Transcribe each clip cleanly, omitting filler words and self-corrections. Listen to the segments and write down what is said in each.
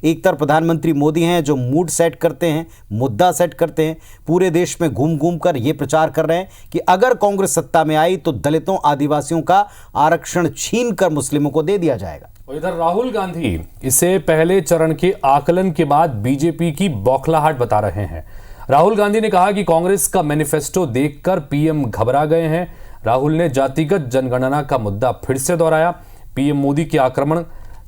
एक तरफ प्रधानमंत्री मोदी हैं जो मूड सेट करते हैं, मुद्दा सेट करते हैं, पूरे देश में घूम घूम कर ये प्रचार कर रहे हैं कि अगर कांग्रेस सत्ता में आई तो दलितों, आदिवासियों का आरक्षण छीन कर मुस्लिमों को दे दिया जाएगा। और इधर राहुल गांधी इसे पहले चरण के आकलन के बाद बीजेपी की बौखलाहट बता रहे हैं। राहुल गांधी ने कहा कि कांग्रेस का मैनिफेस्टो देखकर पीएम घबरा गए हैं। राहुल ने जातिगत जनगणना का मुद्दा फिर से दोहराया। पीएम मोदी के आक्रमण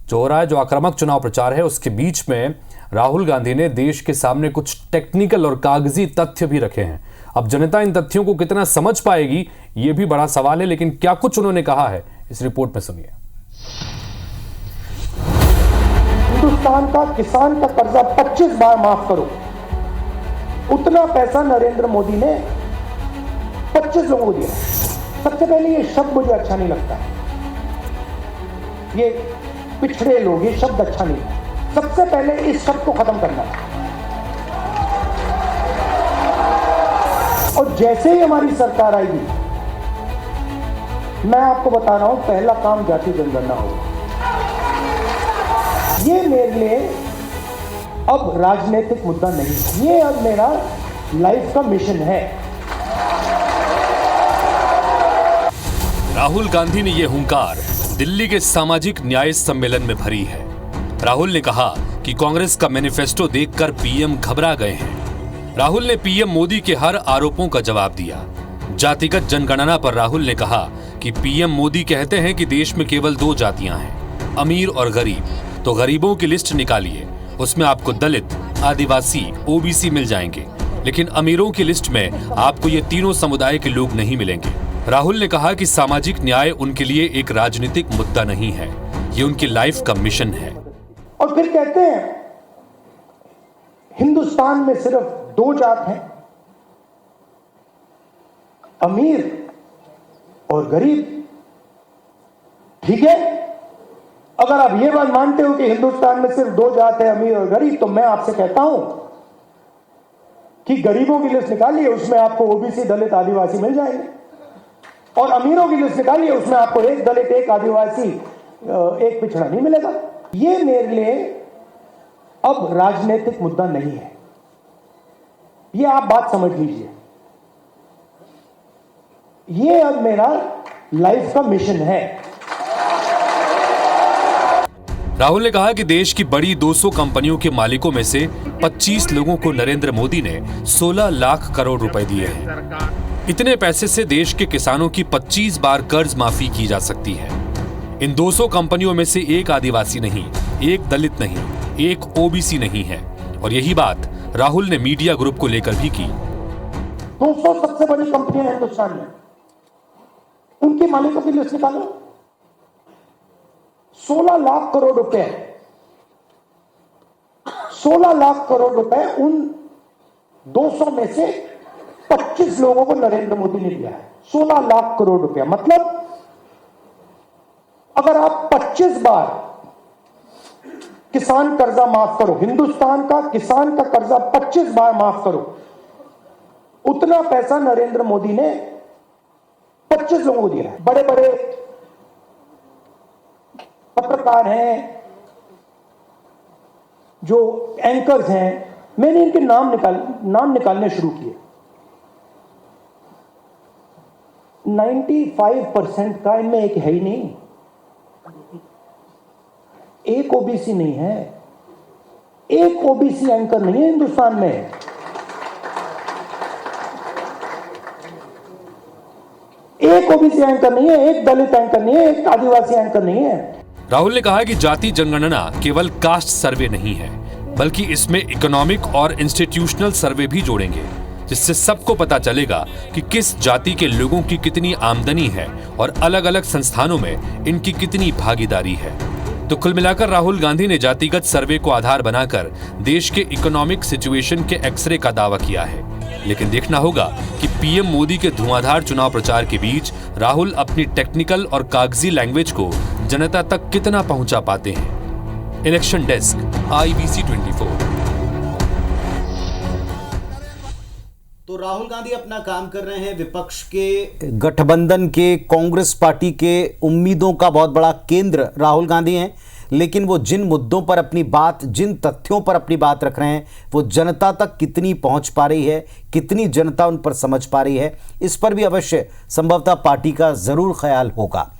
जो हो रहा है, जो आक्रामक चुनाव प्रचार है, उसके बीच में राहुल गांधी ने देश के सामने कुछ टेक्निकल और कागजी तथ्य भी रखे हैं। अब जनता इन तथ्यों को कितना समझ पाएगी, यह भी बड़ा सवाल है, लेकिन क्या कुछ उन्होंने कहा है इस रिपोर्ट में सुनिए। हिंदुस्तान का किसान का कर्जा 25 बार माफ करो, उतना पैसा नरेंद्र मोदी ने 25 लोगों को दिया। सबसे पहले ये शब्द मुझे अच्छा नहीं लगता, ये पिछड़े लोग, ये शब्द अच्छा नहीं लगता। सबसे पहले इस शब्द को खत्म करना है। और जैसे ही हमारी सरकार आएगी, मैं आपको बता रहा हूं, पहला काम जाति जनगणना होगा। ये मेरे लिए अब राजनीतिक मुद्दा नहीं, ये अब मेरा लाइफ का मिशन है। राहुल गांधी ने यह हुंकार दिल्ली के सामाजिक न्याय सम्मेलन में भरी है। राहुल ने कहा कि कांग्रेस का मैनिफेस्टो देखकर पीएम घबरा गए हैं। राहुल ने पीएम मोदी के हर आरोपों का जवाब दिया। जातिगत जनगणना पर राहुल ने कहा कि पीएम मोदी कहते हैं कि देश में केवल 2 जातियां हैं, अमीर और गरीब। तो गरीबों की लिस्ट निकालिए, उसमें आपको दलित, आदिवासी, ओबीसी मिल जाएंगे, लेकिन अमीरों की लिस्ट में आपको ये तीनों समुदाय के लोग नहीं मिलेंगे। राहुल ने कहा कि सामाजिक न्याय उनके लिए एक राजनीतिक मुद्दा नहीं है, ये उनकी लाइफ का मिशन है। और फिर कहते हैं हिंदुस्तान में सिर्फ 2 जात हैं, अमीर और गरीब। ठीक है, अगर आप ये बात मानते हो कि हिंदुस्तान में सिर्फ 2 जात है, अमीर और गरीब, तो मैं आपसे कहता हूं कि गरीबों की लिस्ट निकालिए, उसमें आपको ओबीसी, दलित, आदिवासी मिल जाएंगे। और अमीरों की लिस्ट निकालिए, उसमें आपको एक दलित, एक आदिवासी, एक पिछड़ा नहीं मिलेगा। ये मेरे लिए अब राजनीतिक मुद्दा नहीं है, ये आप बात समझ लीजिए। ये अब मेरा लाइफ का मिशन है। राहुल ने कहा कि देश की बड़ी 200 कंपनियों के मालिकों में से 25 लोगों को नरेंद्र मोदी ने 16 लाख करोड़ रुपए दिए हैं। इतने पैसे से देश के किसानों की 25 बार कर्ज माफी की जा सकती है। इन 200 कंपनियों में से एक आदिवासी नहीं, एक दलित नहीं, एक ओबीसी नहीं है। और यही बात राहुल ने मीडिया ग्रुप को लेकर भी की। 200 सबसे बड़ी कंपनियां हिंदुस्तान में, उनके मालिकों की लिस्ट निकालो। 16 लाख करोड़ रुपए, 16 लाख करोड़ रुपए उन 200 में से 25 लोगों को नरेंद्र मोदी ने दिया है। 16 लाख करोड़ रुपया, मतलब अगर आप 25 बार किसान कर्जा माफ करो, हिंदुस्तान का किसान का कर्जा 25 बार माफ करो, उतना पैसा नरेंद्र मोदी ने 25 लोगों को दिया है। बड़े बड़े पत्रकार हैं, जो एंकर्स हैं, मैंने इनके नाम निकालने शुरू किए। 95% का इनमें एक है ही नहीं, एक ओबीसी नहीं है, एक ओबीसी एंकर नहीं है हिंदुस्तान में। एक ओबीसी एंकर नहीं है, एक दलित एंकर नहीं है, एक आदिवासी एंकर नहीं है। राहुल ने कहा कि जाति जनगणना केवल कास्ट सर्वे नहीं है, बल्कि इसमें इकोनॉमिक और इंस्टीट्यूशनल सर्वे भी जोड़ेंगे, जिससे सबको पता चलेगा कि किस जाति के लोगों की कितनी आमदनी है और अलग अलग संस्थानों में इनकी कितनी भागीदारी है। तो कुल मिलाकर राहुल गांधी ने जातिगत सर्वे को आधार बनाकर देश के इकोनॉमिक सिचुएशन के एक्सरे का दावा किया है। लेकिन देखना होगा कि पीएम मोदी के धुआंधार चुनाव प्रचार के बीच राहुल अपनी टेक्निकल और कागजी लैंग्वेज को जनता तक कितना पहुंचा पाते हैं। Election desk, IBC 24। तो राहुल गांधी अपना काम कर रहे हैं, विपक्ष के गठबंधन के कांग्रेस पार्टी के उम्मीदों का बहुत बड़ा केंद्र राहुल गांधी हैं। लेकिन वो जिन मुद्दों पर अपनी बात, जिन तथ्यों पर अपनी बात रख रहे हैं, वो जनता तक कितनी पहुंच पा रही है, कितनी जनता उन पर समझ पा रही है, इस पर भी अवश्य संभवतः पार्टी का जरूर ख्याल होगा।